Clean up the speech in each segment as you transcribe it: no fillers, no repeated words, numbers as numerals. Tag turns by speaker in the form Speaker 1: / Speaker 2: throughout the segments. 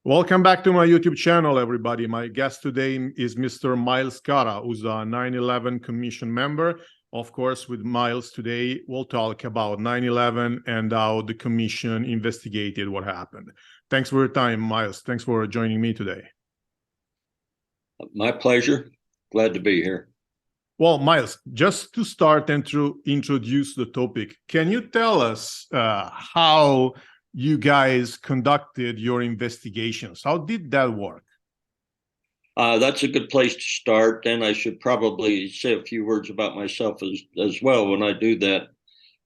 Speaker 1: Welcome back to my YouTube channel, everybody. My guest today is Mr. Miles Cara, who's a 9/11 Commission member. Of course, with Miles today, we'll talk about 9/11 and how the Commission investigated what happened. Thanks for your time, Miles. Thanks for joining me today.
Speaker 2: My pleasure. Glad to be here.
Speaker 1: Well, Miles, just to start and to introduce the topic, can you tell us how you guys conducted your investigations? How did that work?
Speaker 2: That's a good place to start, and I should probably say a few words about myself as well when I do that.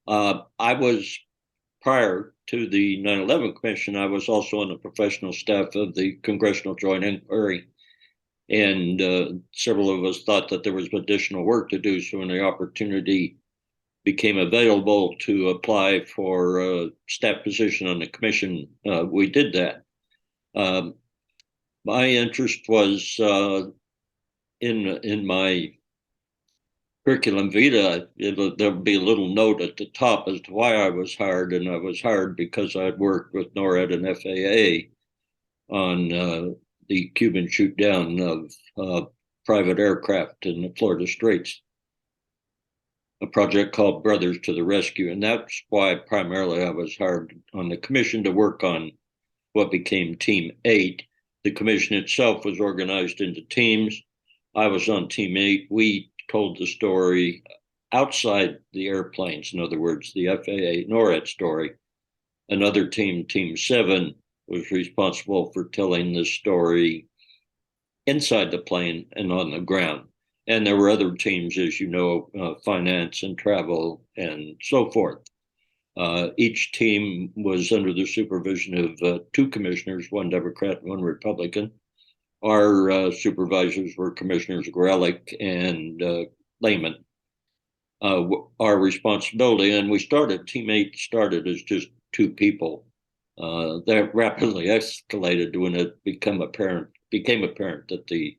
Speaker 2: I was, prior to the 9/11 Commission, I was also on the professional staff of the Congressional Joint Inquiry, and several of us thought that there was additional work to do, so when the opportunity became available to apply for a staff position on the commission, we did that. My interest was in my curriculum vitae. There'll be a little note at the top as to why I was hired, and I was hired because I'd worked with NORAD and FAA on the Cuban shoot down of private aircraft in the Florida Straits, a project called Brothers to the Rescue. And that's why primarily I was hired on the commission to work on what became Team 8. The commission itself was organized into teams. I was on Team 8. We told the story outside the airplanes, in other words, the FAA NORAD story. Another team, Team 7, was responsible for telling the story inside the plane and on the ground. And there were other teams, as you know, finance and travel and so forth. Each team was under the supervision of two commissioners, one Democrat and one Republican. Our supervisors were Commissioners Grelick and Lehman. Our responsibility, and Team 8 started as just two people. That rapidly escalated when it became apparent that the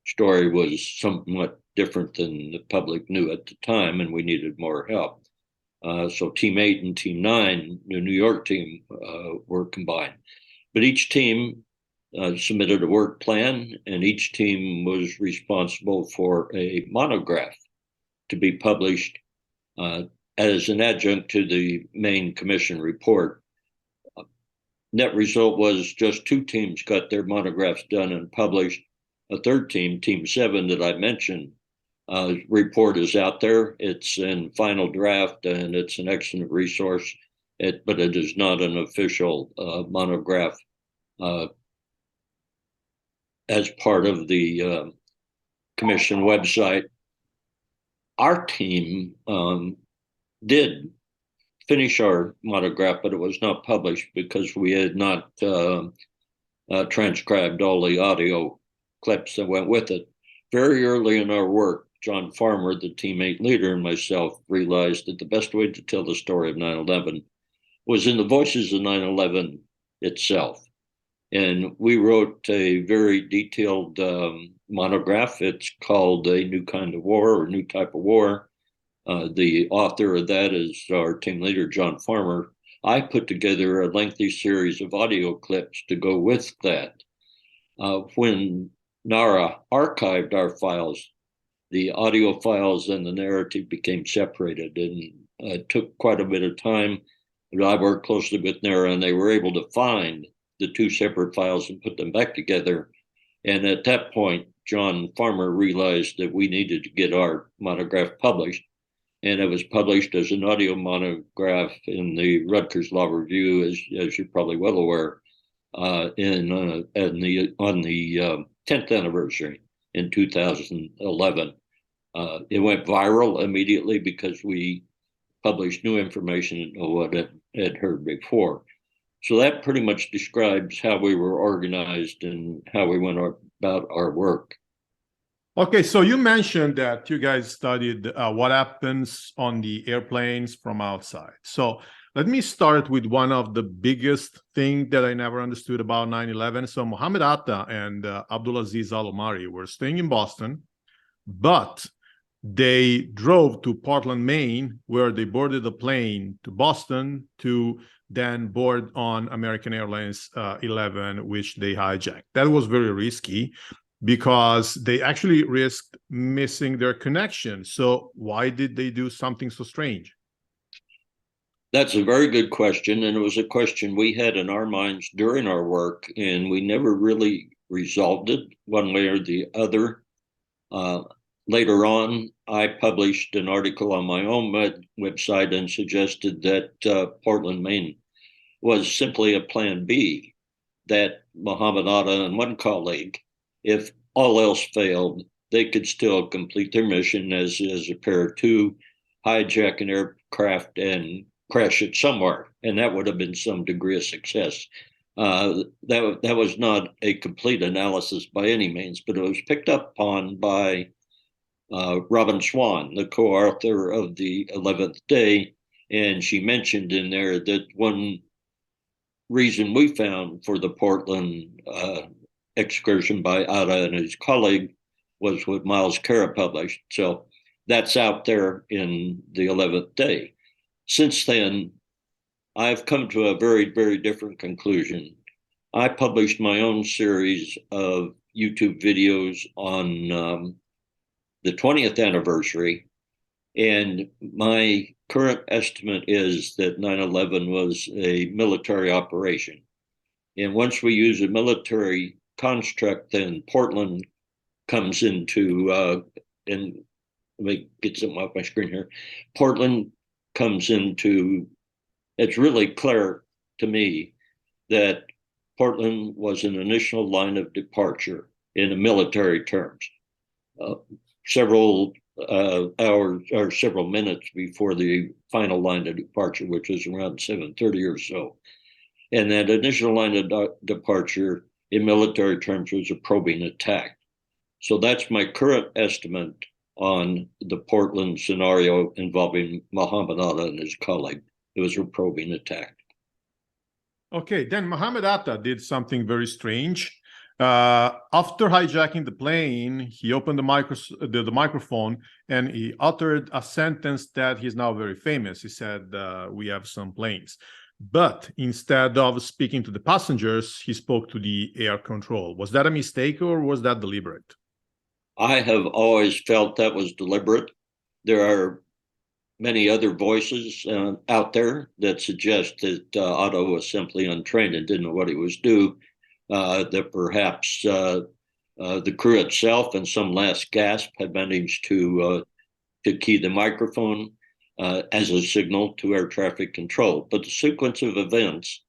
Speaker 2: story was somewhat different than the public knew at the time, and we needed more help. So Team 8 and Team 9, the New York team, were combined. But each team submitted a work plan, and each team was responsible for a monograph to be published as an adjunct to the main commission report. Net result was just two teams got their monographs done and published. A third team, Team 7, that I mentioned, report is out there. It's in final draft, and it's an excellent resource, but it is not an official monograph as part of the commission website. Our team did finish our monograph, but it was not published because we had not transcribed all the audio clips that went with it. Very early in our work, John Farmer, the Team 8 leader, and myself realized that the best way to tell the story of 9/11 was in the voices of 9/11 itself. And we wrote a very detailed monograph. It's called A New Kind of War, or New Type of War. The author of that is our team leader, John Farmer. I put together a lengthy series of audio clips to go with that. When NARA archived our files, the audio files and the narrative became separated, and it took quite a bit of time. I worked closely with NARA, and they were able to find the two separate files and put them back together. And at that point, John Farmer realized that we needed to get our monograph published, and it was published as an audio monograph in the Rutgers Law Review, as you're probably well aware, on the 10th anniversary in 2011. It went viral immediately because we published new information on what it had heard before. So that pretty much describes how we were organized and how we went about our work.
Speaker 1: Okay, so you mentioned that you guys studied what happens on the airplanes from outside. So let me start with one of the biggest things that I never understood about 9/11. So Mohammed Atta and Abdulaziz Al-Omari were staying in Boston, but They drove to Portland, Maine, where they boarded the plane to Boston to then board on American Airlines 11, which they hijacked. That was very risky because they actually risked missing their connection. So why did they do something so strange?
Speaker 2: That's a very good question, and it was a question we had in our minds during our work, and we never really resolved it one way or the other. Later on, I published an article on my own website and suggested that Portland, Maine was simply a plan B, that Muhammad Atta and one colleague, if all else failed, they could still complete their mission as a pair to hijack an aircraft and crash it somewhere, and that would have been some degree of success. That was not a complete analysis by any means, but it was picked up on by Robin Swan, the co-author of the 11th Day, and she mentioned in there that one reason we found for the Portland excursion by Atta and his colleague was what Miles Kara published. So that's out there in the 11th Day. Since then, I've come to a very, very different conclusion. I published my own series of YouTube videos on the 20th anniversary, and my current estimate is that 9/11 was a military operation. And once we use a military construct, then Portland comes into, and let me get something off my screen here. Portland comes into, it's really clear to me that Portland was an initial line of departure in the military terms. Several hours or several minutes before the final line of departure, which was around 7:30 or so. And that initial line of departure in military terms was a probing attack. So that's my current estimate on the Portland scenario involving Muhammad Atta and his colleague. It was a probing attack.
Speaker 1: Okay, then Muhammad Atta did something very strange. After hijacking the plane, he opened the microphone and he uttered a sentence that he's now very famous. He said, we have some planes. But instead of speaking to the passengers, he spoke to the air control. Was that a mistake or was that deliberate?
Speaker 2: I have always felt that was deliberate. There are many other voices out there that suggest that Atta was simply untrained and didn't know what he was doing. That perhaps the crew itself and some last gasp had managed to key the microphone as a signal to air traffic control. But the sequence of events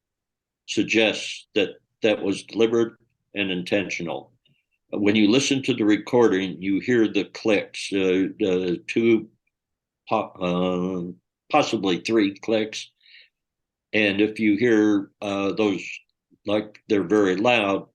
Speaker 2: suggests that that was deliberate and intentional. When you listen to the recording, you hear the clicks, two, possibly three clicks. And if you hear those like they're very loud,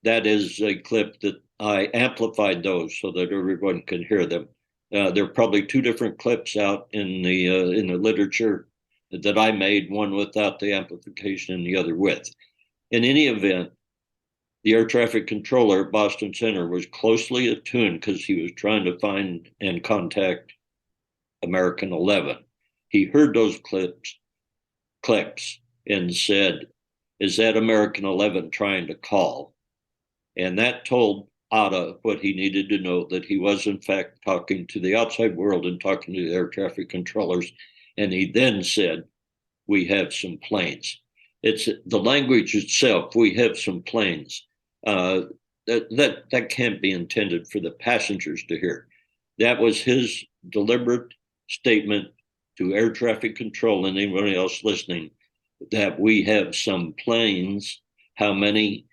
Speaker 2: that is a clip that I amplified those so that everyone can hear them. There are probably two different clips out in the literature that I made, one without the amplification and the other with. In any event, the air traffic controller at Boston Center was closely attuned because he was trying to find and contact American 11. He heard those clicks and said, "Is that American 11 trying to call?" And that told Atta what he needed to know, that he was in fact talking to the outside world and talking to the air traffic controllers. And he then said, "We have some planes." It's the language itself. We have some planes. That can't be intended for the passengers to hear. That was his deliberate statement to air traffic control and anybody else listening, that we have some planes. How many?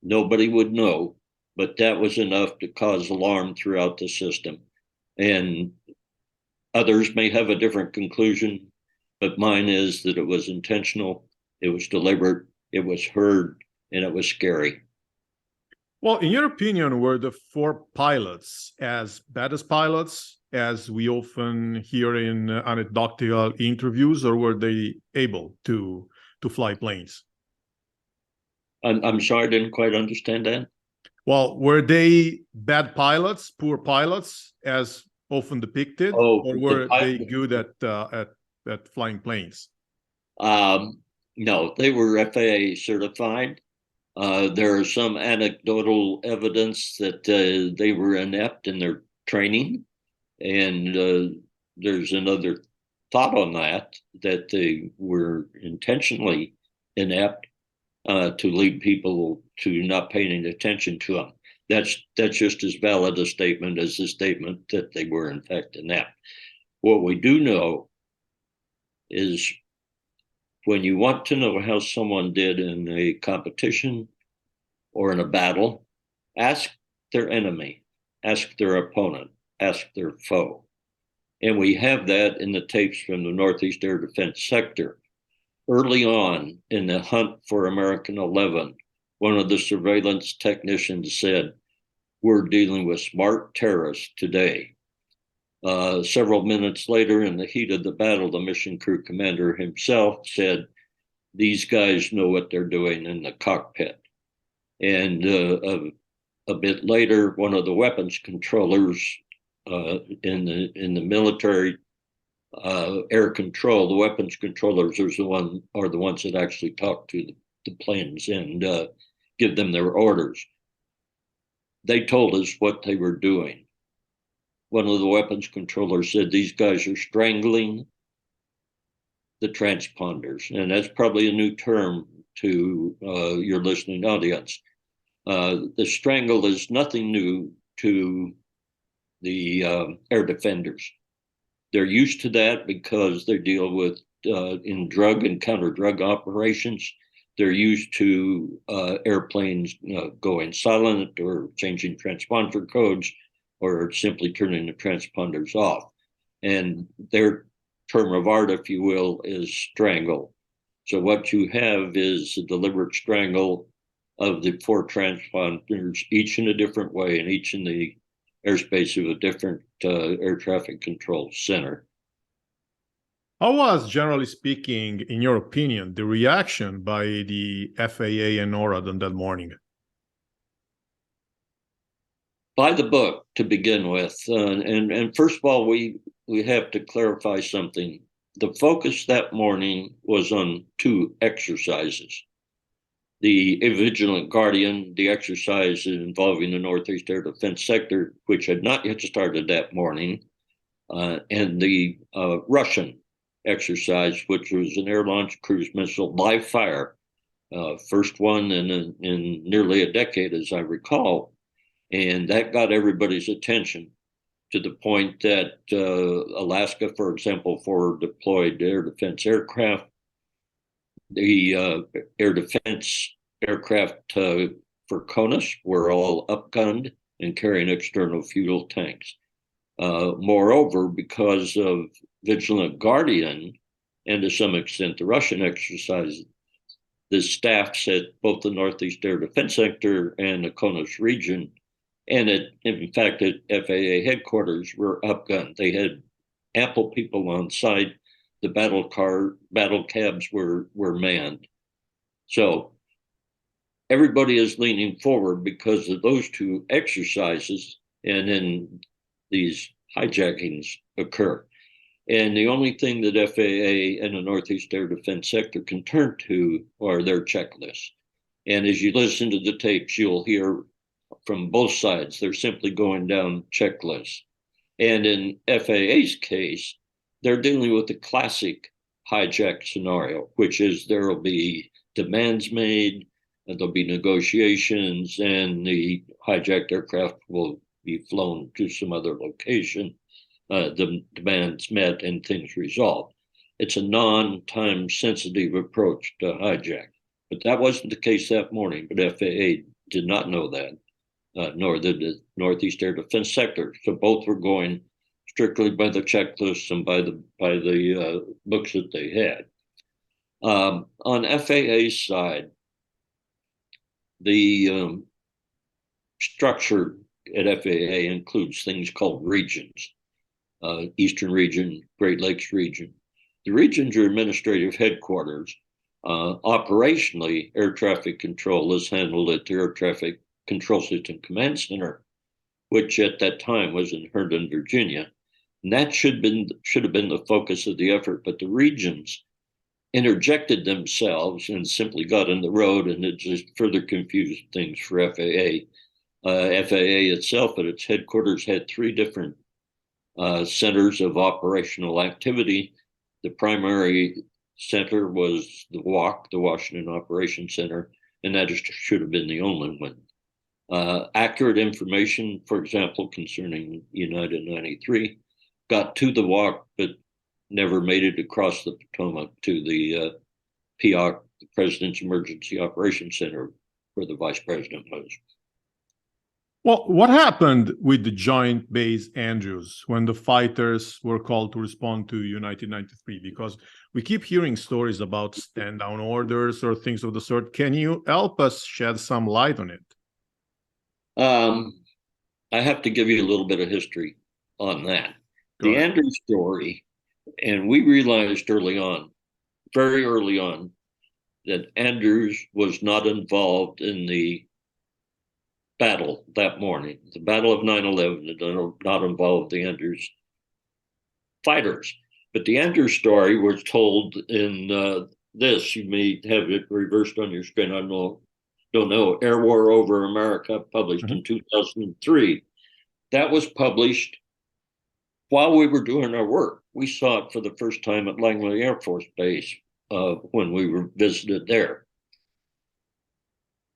Speaker 2: Nobody would know, but that was enough to cause alarm throughout the system. And others may have a different conclusion, but mine is that it was intentional, it was deliberate, it was heard, and it was scary.
Speaker 1: Well, in your opinion, were the four pilots as bad as pilots, as we often hear in anecdotal interviews, or were they able to fly planes?
Speaker 2: I'm sorry, I didn't quite understand that.
Speaker 1: Well, were they bad pilots, poor pilots, as often depicted,
Speaker 2: Oh,
Speaker 1: or were they good at flying planes?
Speaker 2: No, they were FAA certified. There is some anecdotal evidence that they were inept in their training, and there's another thought on that they were intentionally inept to lead people to not paying any attention to them. That's just as valid a statement as the statement that they were in fact inept. What we do know is when you want to know how someone did in a competition or in a battle, ask their enemy, ask their opponent, ask their foe. And we have that in the tapes from the Northeast Air Defense Sector. Early on in the hunt for American 11, one of the surveillance technicians said, "We're dealing with smart terrorists today." Several minutes later, in the heat of the battle, the mission crew commander himself said, "These guys know what they're doing in the cockpit." And a bit later, one of the weapons controllers in the military air control, the weapons controllers are the ones that actually talk to the planes and give them their orders. They told us what they were doing. One of the weapons controllers said, "These guys are strangling the transponders," and that's probably a new term to your listening audience. The strangle is nothing new to the air defenders. They're used to that because they deal with in drug and counter-drug operations. They're used to airplanes going silent or changing transponder codes or simply turning the transponders off. And their term of art, if you will, is strangle. So what you have is a deliberate strangle of the four transponders, each in a different way and each in the airspace of a different air traffic control center.
Speaker 1: How was, generally speaking, in your opinion, the reaction by the FAA and NORAD on that morning?
Speaker 2: By the book, to begin with. And first of all, we have to clarify something. The focus that morning was on two exercises. The Vigilant Guardian, the exercise involving the Northeast Air Defense Sector, which had not yet started that morning, and the Russian exercise, which was an air-launched cruise missile live fire, first one in nearly a decade, as I recall. And that got everybody's attention to the point that Alaska, for example, for deployed air defense aircraft, the air defense aircraft for CONUS were all upgunned and carrying external fuel tanks. Moreover, because of Vigilant Guardian, and to some extent the Russian exercise, the staffs at both the Northeast Air Defense Sector and the CONUS region, and in fact at FAA headquarters, were upgunned. They had ample people on site. The battle cabs were manned. So everybody is leaning forward because of those two exercises, and then these hijackings occur. And the only thing that FAA and the Northeast Air Defense Sector can turn to are their checklists. And as you listen to the tapes, you'll hear from both sides, they're simply going down checklists. And in FAA's case, they're dealing with the classic hijack scenario, which is there will be demands made, and there'll be negotiations, and the hijacked aircraft will be flown to some other location, the demands met, and things resolved. It's a non-time sensitive approach to hijack. But that wasn't the case that morning, but FAA did not know that, nor did the Northeast Air Defense Sector. So both were going strictly by the checklists and by the books that they had. On FAA's side, the structure at FAA includes things called regions, Eastern Region, Great Lakes Region. The regions are administrative headquarters. Operationally, air traffic control is handled at the Air Traffic Control System Command Center, which at that time was in Herndon, Virginia. And that should have been the focus of the effort, but the regions interjected themselves and simply got in the road, and it just further confused things for FAA. FAA itself at its headquarters had three different centers of operational activity. The primary center was the WOC, the Washington Operations Center, and that should have been the only one. Accurate information, for example, concerning United 93, got to the WOC, but never made it across the Potomac to the POC, the President's Emergency Operations Center, where the Vice President was.
Speaker 1: Well, what happened with the Joint Base Andrews when the fighters were called to respond to United 93? Because we keep hearing stories about stand-down orders or things of the sort. Can you help us shed some light on it?
Speaker 2: I have to give you a little bit of history on that. The Andrews story, and we realized early on, very early on, that Andrews was not involved in the battle that morning. The Battle of 9/11 did not involve the Andrews fighters. But the Andrews story was told in this. You may have it reversed on your screen. I don't know. Air War Over America, published in 2003. That was published while we were doing our work. We saw it for the first time at Langley Air Force Base when we were visited there.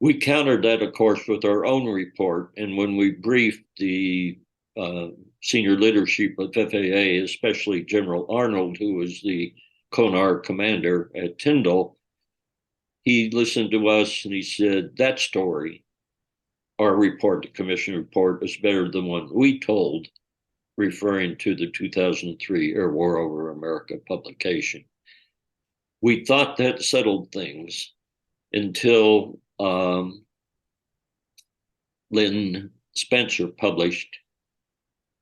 Speaker 2: We countered that, of course, with our own report. And when we briefed the senior leadership of FAA, especially General Arnold, who was the CONAR commander at Tyndall, he listened to us and he said, that story, our report, the commission report, is better than one we told, referring to the 2003 Air War Over America publication. We thought that settled things until Lynn Spencer published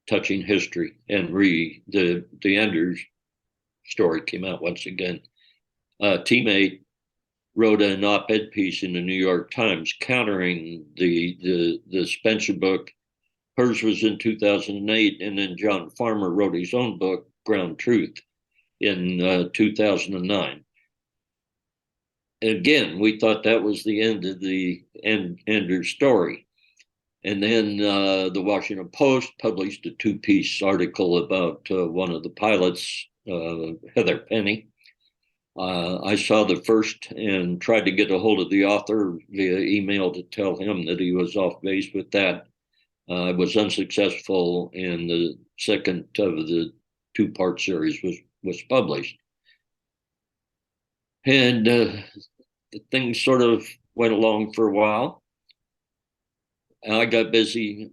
Speaker 2: Touching History, and the Andrews story came out once again. A teammate wrote an op-ed piece in the New York Times countering the Spencer book. Hers was in 2008, and then John Farmer wrote his own book, Ground Truth, in 2009. Again, we thought that was the end of the Andrews story. And then the Washington Post published a two-piece article about one of the pilots, Heather Penny. I saw the first and tried to get a hold of the author via email to tell him that he was off base with that. I was unsuccessful, and the second of the two-part series was published. And things sort of went along for a while. And I got busy.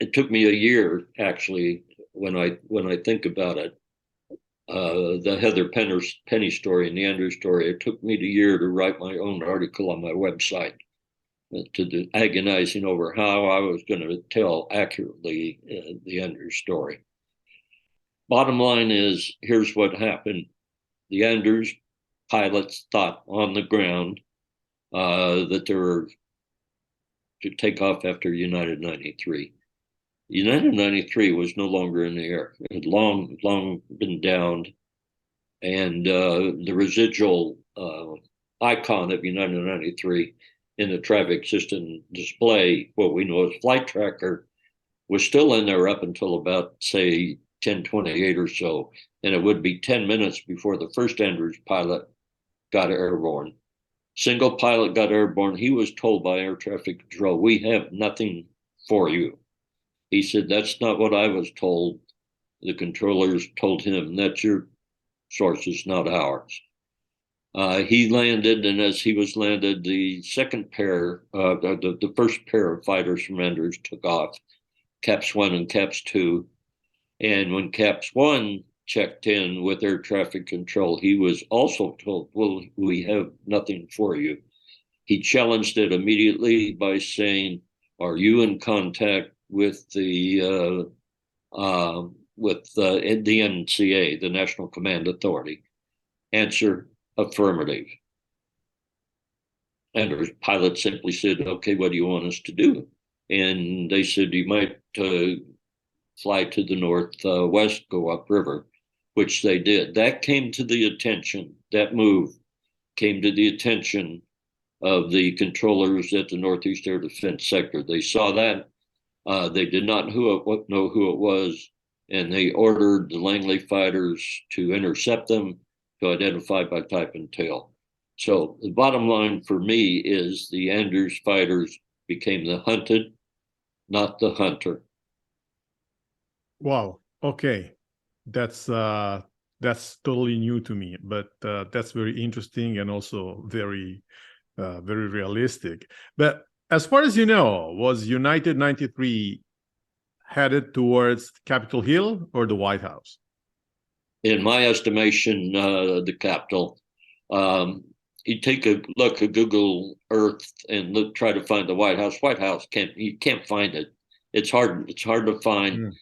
Speaker 2: It took me a year, actually, when I think about it. The Heather Penny story and the Andrews story, it took me a year to write my own article on my website, to agonizing over how I was going to tell accurately the Andrews story. Bottom line is, here's what happened. The Andrews pilots thought on the ground that they were to take off after United 93. United 93 was no longer in the air. It had long been downed, and the residual icon of United 93 in the traffic system display, what we know as flight tracker, was still in there up until about, say, 10:28 or so, and it would be 10 minutes before the first Andrews pilot got airborne. Single pilot got airborne. He was told by air traffic control, we have nothing for you. He said, that's not what I was told. The controllers told him, that's your sources, not ours. He landed, and as he was landed, the second pair, the first pair of fighters from Andrews took off, Caps 1 and Caps 2. And when Caps 1 checked in with air traffic control, he was also told, well, we have nothing for you. He challenged it immediately by saying, are you in contact with the NCA, the National Command Authority? Answer, affirmative. And the pilot simply said, okay, what do you want us to do? And they said, you might fly to the northwest, go upriver, which they did. That came to the attention, that move came to the attention of the controllers at the Northeast Air Defense Sector. They saw that. They did not know who it was, and they ordered the Langley fighters to intercept them, to identify by type and tail. So the bottom line for me is the Andrews fighters became the hunted, not the hunter.
Speaker 1: Wow. Okay. That's totally new to me, but that's very interesting and also very very realistic. But as far as you know, was United 93 headed towards Capitol Hill or the White House?
Speaker 2: In my estimation, the Capitol. You take a look at Google Earth and try to find the White House. You can't find it. It's hard to find.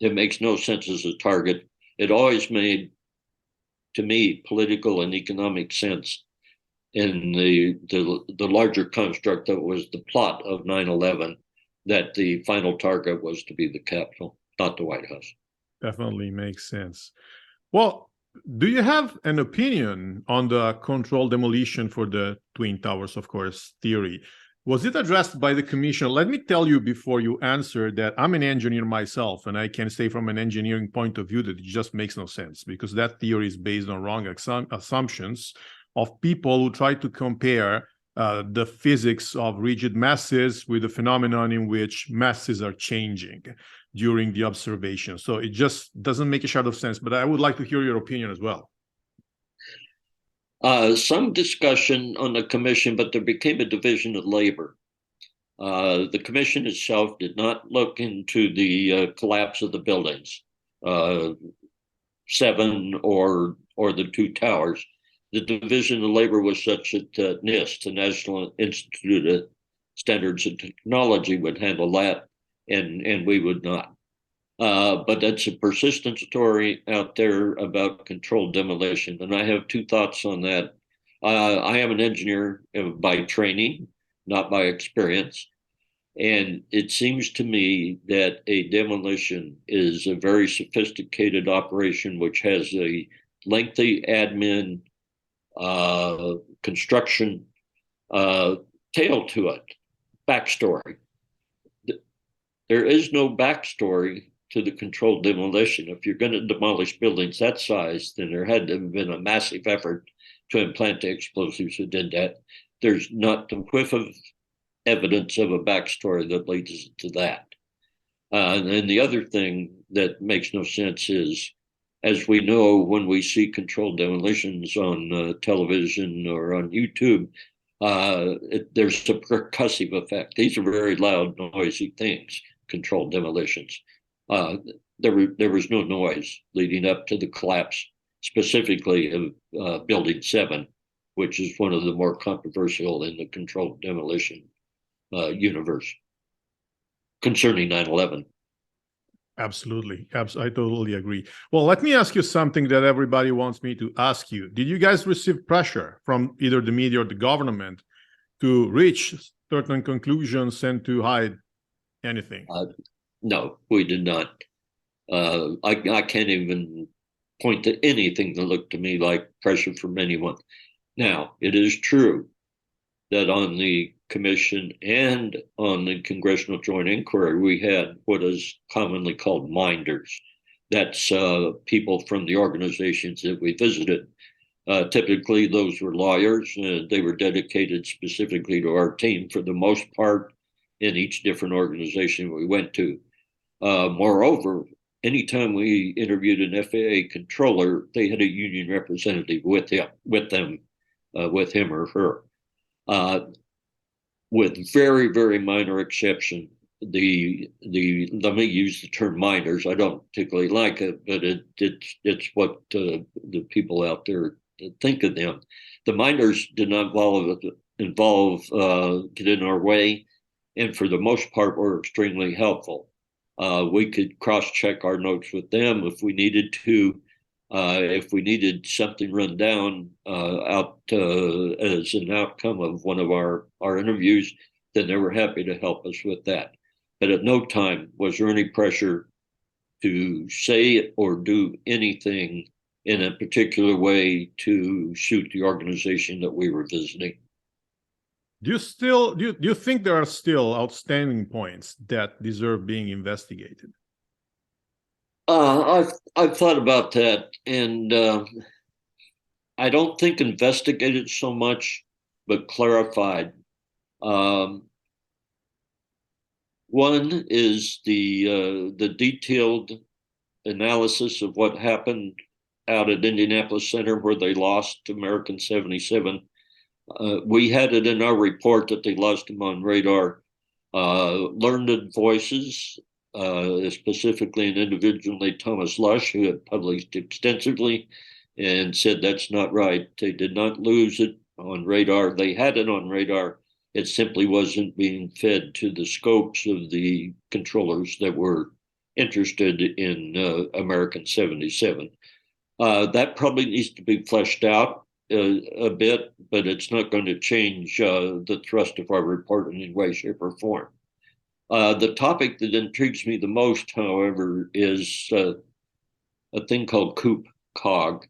Speaker 2: It makes no sense as a target. It always made, to me, political and economic sense in the larger construct that was the plot of 9/11, that the final target was to be the Capitol, not the White House.
Speaker 1: Definitely makes sense. Well, do you have an opinion on the controlled demolition for the Twin Towers, of course, theory? Was it addressed by the commission? Let me tell you before you answer that I'm an engineer myself, and I can say from an engineering point of view that it just makes no sense, because that theory is based on wrong assumptions of people who try to compare the physics of rigid masses with the phenomenon in which masses are changing during the observation. So it just doesn't make a shred of sense, but I would like to hear your opinion as well.
Speaker 2: Some discussion on the commission, but there became a division of labor. The commission itself did not look into the collapse of the buildings, 7 or the 2 towers. The division of labor was such that NIST, the National Institute of Standards and Technology, would handle that, and we would not. But that's a persistent story out there about controlled demolition, and I have 2 thoughts on that. I am an engineer by training, not by experience, and it seems to me that a demolition is a very sophisticated operation which has a lengthy admin construction tale to it, backstory. There is no backstory to the controlled demolition. If you're going to demolish buildings that size, then there had to have been a massive effort to implant the explosives who did that. There's not a whiff of evidence of a backstory that leads to that. And then the other thing that makes no sense is, as we know, when we see controlled demolitions on television or on YouTube, there's a percussive effect. These are very loud, noisy things, controlled demolitions. There was no noise leading up to the collapse, specifically of Building 7, which is one of the more controversial in the controlled demolition universe concerning 9/11.
Speaker 1: Absolutely. I totally agree. Well, let me ask you something that everybody wants me to ask you. Did you guys receive pressure from either the media or the government to reach certain conclusions and to hide anything?
Speaker 2: No, we did not. I can't even point to anything that looked to me like pressure from anyone. Now, it is true that on the commission and on the Congressional Joint Inquiry, we had what is commonly called minders. That's people from the organizations that we visited. Typically, those were lawyers. They were dedicated specifically to our team for the most part in each different organization we went to. Moreover, anytime we interviewed an FAA controller, they had a union representative with him or her. With very, very minor exception, let me use the term minors. I don't particularly like it, but it's what the people out there think of them. The minors did not get in our way, and for the most part were extremely helpful. We could cross-check our notes with them if we needed to. If we needed something run down as an outcome of one of our interviews, then they were happy to help us with that. But at no time was there any pressure to say or do anything in a particular way to suit the organization that we were visiting.
Speaker 1: Do you think there are still outstanding points that deserve being investigated?
Speaker 2: I've thought about that, and I don't think investigated so much, but clarified. One is the detailed analysis of what happened out at Indianapolis Center where they lost American 77. We had it in our report that they lost them on radar. Learned voices, specifically an individual named Thomas Lush, who had published extensively and said that's not right. They did not lose it on radar. They had it on radar. It simply wasn't being fed to the scopes of the controllers that were interested in American 77. That probably needs to be fleshed out a bit, but it's not going to change the thrust of our report in any way, shape, or form. The topic that intrigues me the most, however, is a thing called COOP-COG.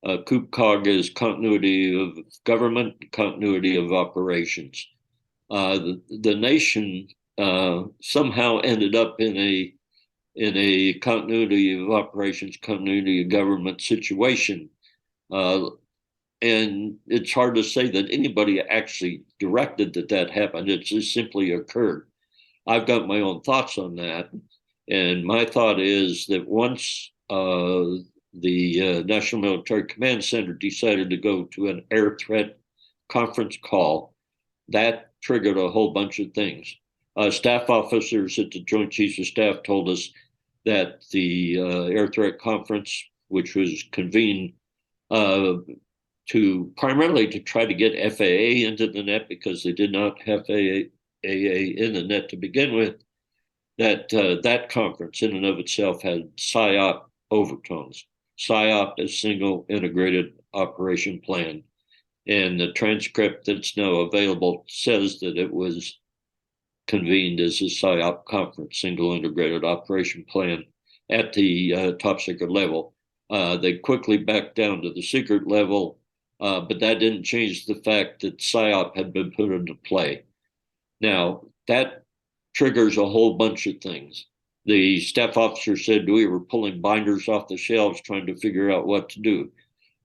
Speaker 2: COOP-COG is continuity of government, continuity of operations. The nation somehow ended up in a continuity of operations, continuity of government situation. And it's hard to say that anybody actually directed that happened. It just simply occurred. I've got my own thoughts on that. And my thought is that once the National Military Command Center decided to go to an air threat conference call, that triggered a whole bunch of things. Staff officers at the Joint Chiefs of Staff told us that the air threat conference, which was convened primarily to try to get FAA into the net because they did not have FAA in the net to begin with, that conference in and of itself had PSYOP overtones. PSYOP is single integrated operation plan. And the transcript that's now available says that it was convened as a PSYOP conference, single integrated operation plan, at the top secret level. They quickly backed down to the secret level, but that didn't change the fact that PSYOP had been put into play. Now, that triggers a whole bunch of things. The staff officer said we were pulling binders off the shelves trying to figure out what to do.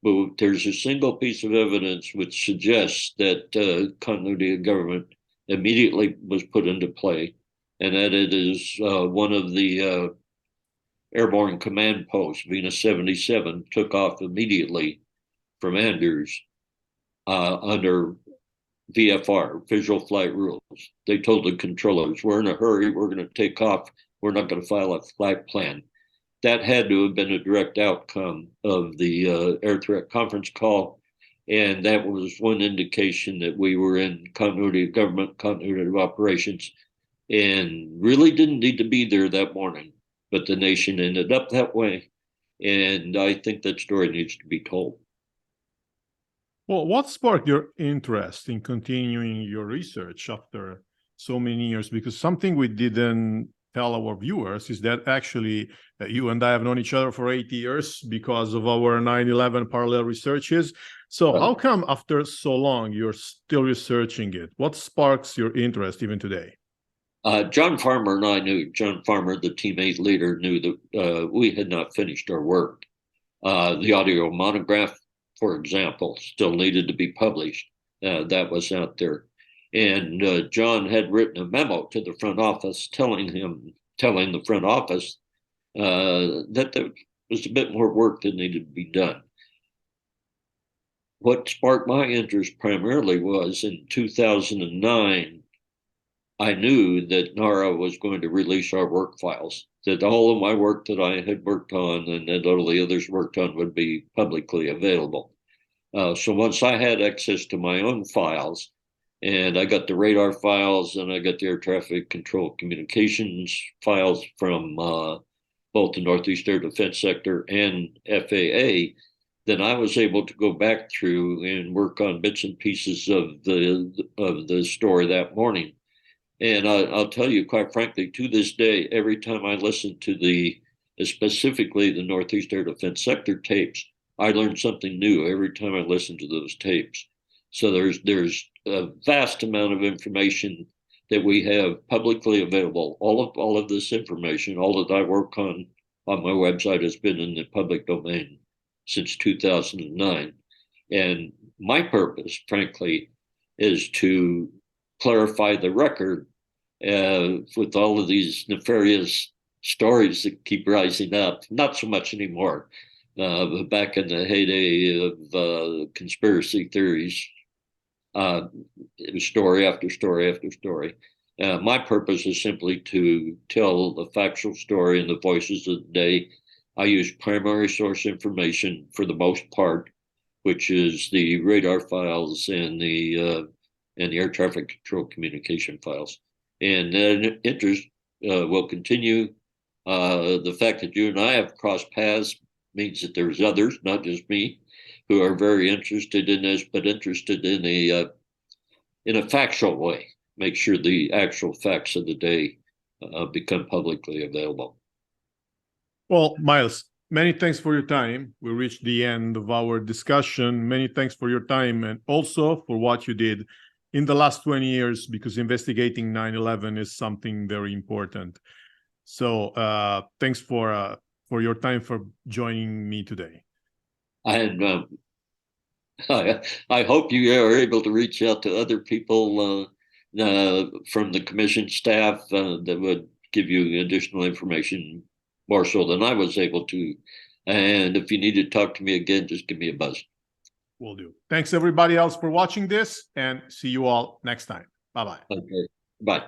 Speaker 2: But there's a single piece of evidence which suggests that continuity of government immediately was put into play, and that it is one of the airborne command posts, Venus 77, took off immediately from Anders under VFR, Visual Flight Rules. They told the controllers, we're in a hurry, we're going to take off, we're not going to file a flight plan. That had to have been a direct outcome of the air threat conference call. And that was one indication that we were in continuity of government, continuity of operations, and really didn't need to be there that morning. But the nation ended up that way. And I think that story needs to be told.
Speaker 1: Well, what sparked your interest in continuing your research after so many years? Because something we didn't tell our viewers is that actually you and I have known each other for 8 years because of our 9/11 parallel researches. So how come after so long you're still researching it? What sparks your interest even today?
Speaker 2: John Farmer and I knew, John Farmer, the Team 8 leader, knew that we had not finished our work. The audio monograph, for example, still needed to be published. That was out there. And John had written a memo to the front office telling the front office that there was a bit more work that needed to be done. What sparked my interest primarily was in 2009, I knew that NORAD was going to release our work files, that all of my work that I had worked on and that all the others worked on would be publicly available. So once I had access to my own files, and I got the radar files and I got the air traffic control communications files from both the Northeast Air Defense Sector and FAA, then I was able to go back through and work on bits and pieces of the story that morning. And I'll tell you, quite frankly, to this day, every time I listen to the specifically the Northeast Air Defense Sector tapes, I learned something new every time I listened to those tapes. So there's a vast amount of information that we have publicly available. All of this information, all that I work on my website has been in the public domain since 2009. And my purpose, frankly, is to clarify the record with all of these nefarious stories that keep rising up. Not so much anymore. Back in the heyday of conspiracy theories, it was story after story after story. My purpose is simply to tell the factual story and the voices of the day. I use primary source information for the most part, which is the radar files and the air traffic control communication files. And then interest will continue. The fact that you and I have crossed paths means that there's others, not just me, who are very interested in this, but interested in a factual way. Make sure the actual facts of the day become publicly available.
Speaker 1: Well, Miles, many thanks for your time. We reached the end of our discussion. Many thanks for your time and also for what you did in the last 20 years, because investigating 9/11 is something very important. So thanks for your time, for joining me today.
Speaker 2: And I hope you are able to reach out to other people from the commission staff that would give you additional information more so than I was able to. And if you need to talk to me again, just give me a buzz.
Speaker 1: Will do. Thanks everybody else for watching this, and see you all next time. Bye-bye.
Speaker 2: Okay. Bye.